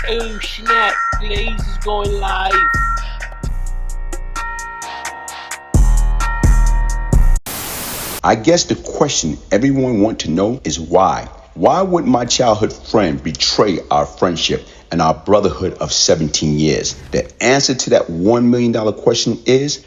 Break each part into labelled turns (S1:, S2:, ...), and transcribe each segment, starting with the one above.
S1: Oh snap, Blaze is going live.
S2: I guess the question everyone wants to know is why? Why would my childhood friend betray our friendship and our brotherhood of 17 years? The answer to that $1 million question is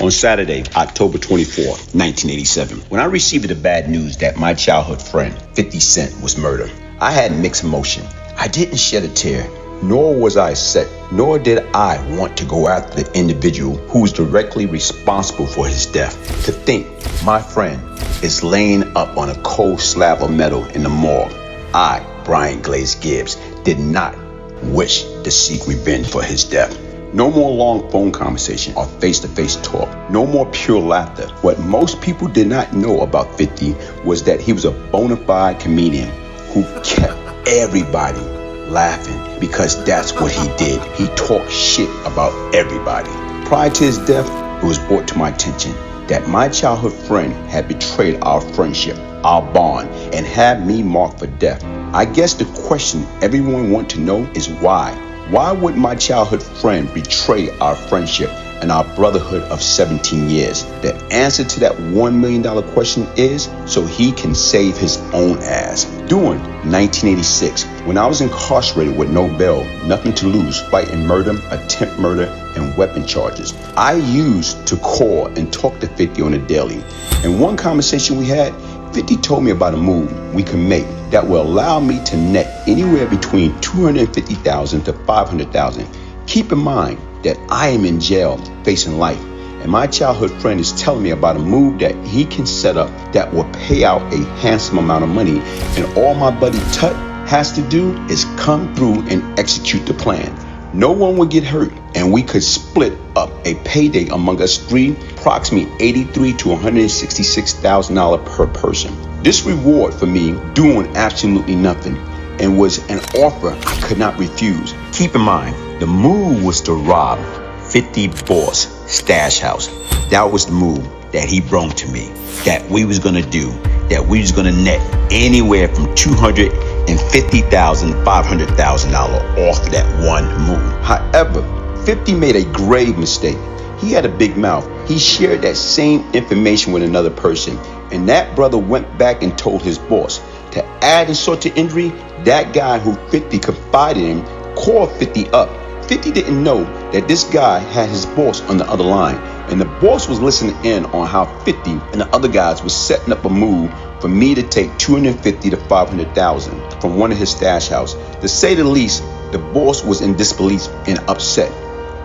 S2: on Saturday, October 24, 1987, when I received the bad news that my childhood friend, 50 Cent, was murdered. I had mixed emotion. I didn't shed a tear, nor was I upset, nor did I want to go after the individual who was directly responsible for his death. To think my friend is laying up on a cold slab of metal in the morgue. I, Bryant Gibbs, did not wish to seek revenge for his death. No more long phone conversation or face-to-face talk. No more pure laughter. What most people did not know about 50 was that he was a bona fide comedian who kept everybody laughing because that's what he did. He talked shit about everybody. Prior to his death, it was brought to my attention that my childhood friend had betrayed our friendship, our bond, and had me marked for death. I guess the question everyone wants to know is why? Why would my childhood friend betray our friendship and our brotherhood of 17 years? The answer to that $1 million question is so he can save his own ass. During 1986, when I was incarcerated with no bail, nothing to lose, fighting murder, attempt murder, and weapon charges, I used to call and talk to 50 on a daily. In one conversation we had, 50 told me about a move we can make that will allow me to net anywhere between $250,000 to $500,000. Keep in mind that I am in jail facing life, and my childhood friend is telling me about a move that he can set up that will pay out a handsome amount of money, and all my buddy Tut has to do is come through and execute the plan. No one would get hurt, and we could split up a payday among us three, approximately $83,000 to $166,000 per person. This reward for me doing absolutely nothing and was an offer I could not refuse. Keep in mind, the move was to rob 50 Boss Stash House. That was the move that he brought to me, that we was gonna do, that we was gonna net anywhere from $250,000 to $500,000 off of that one move. However, 50 made a grave mistake. He had a big mouth. He shared that same information with another person, and that brother went back and told his boss. To add insult to injury, that guy who 50 confided in called 50 up. 50 didn't know that this guy had his boss on the other line, and the boss was listening in on how 50 and the other guys was setting up a move for me to take $250,000 to $500,000 from one of his stash house. To say the least, the boss was in disbelief and upset,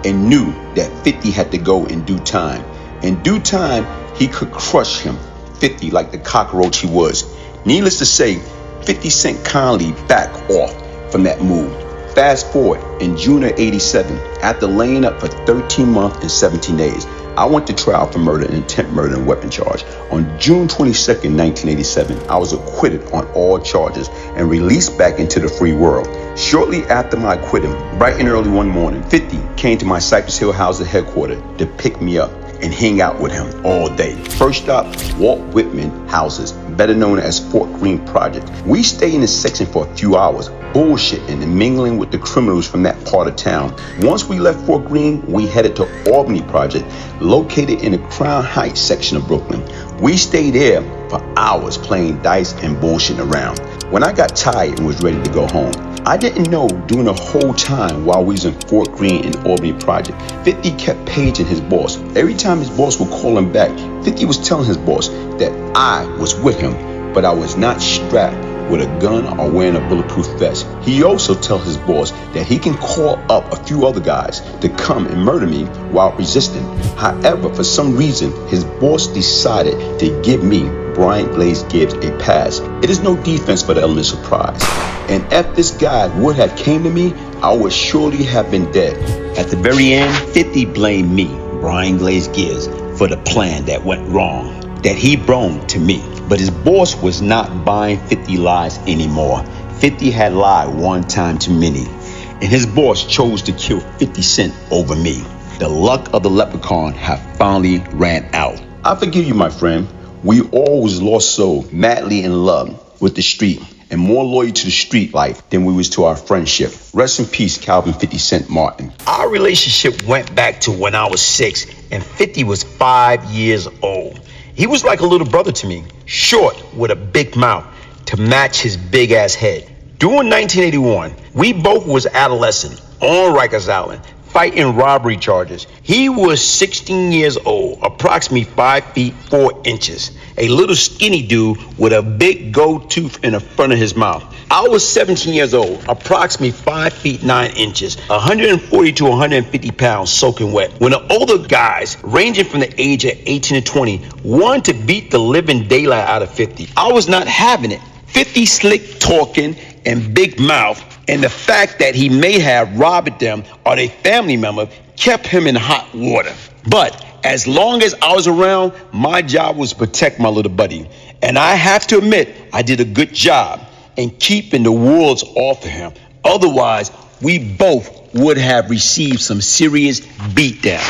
S2: and knew that 50 had to go in due time. In due time, he could crush him, 50, like the cockroach he was. Needless to say, 50 Cent kindly backed off from that move. Fast forward, in June of '87, after laying up for 13 months and 17 days, I went to trial for murder and attempt murder and weapon charge. On June 22nd, 1987, I was acquitted on all charges and released back into the free world. Shortly after my acquittal, bright and early one morning, 50 came to my Cypress Hill housing headquarters to pick me up and hang out with him all day. First stop, Walt Whitman houses, better known as Fort Greene Project. We stayed in this section for a few hours, bullshitting and mingling with the criminals from that part of town. Once we left Fort Greene, we headed to Albany Project, located in the Crown Heights section of Brooklyn. We stayed there for hours playing dice and bullshitting around. When I got tired and was ready to go home, I didn't know during the whole time while we was in Fort Greene and Albany Project, 50 kept paging his boss. Every time his boss would call him back, 50 was telling his boss that I was with him, but I was not strapped with a gun or wearing a bulletproof vest. He also tells his boss that he can call up a few other guys to come and murder me while resisting. However, for some reason, his boss decided to give me, Bryant Gibbs, a pass. It is no defense for the element of surprise. And if this guy would have came to me, I would surely have been dead. At the very end, 50 blamed me, Bryant Gibbs, for the plan that went wrong, that he brought to me. But his boss was not buying 50 lies anymore. 50 had lied one time too many, and his boss chose to kill 50 Cent over me. The luck of the leprechaun had finally ran out. I forgive you, my friend. We always lost so madly in love with the street and more loyal to the street life than we was to our friendship. Rest in peace, Calvin 50 Cent Martin.
S3: Our relationship went back to when I was 6 and 50 was 5 years old. He was like a little brother to me, short with a big mouth to match his big ass head. During 1981, we both was adolescent on Rikers Island, fighting robbery charges. He was 16 years old, approximately 5 feet 4 inches, a little skinny dude with a big gold tooth in the front of his mouth. I was 17 years old, approximately 5 feet 9 inches, 140 to 150 pounds soaking wet. When the older guys, ranging from the age of 18 to 20, wanted to beat the living daylight out of 50, I was not having it. 50 slick talking and big mouth, and the fact that he may have robbed them or their family member kept him in hot water. But as long as I was around, my job was to protect my little buddy. And I have to admit, I did a good job in keeping the wolves off of him. Otherwise, we both would have received some serious beatdown.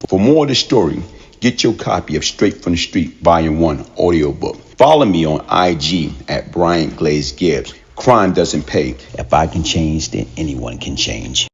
S2: For more of the story, get your copy of Straight from the Street Volume 1 audiobook. Follow me on IG at Bryant Glaze Gibbs. Crime doesn't pay.
S3: If I can change, then anyone can change.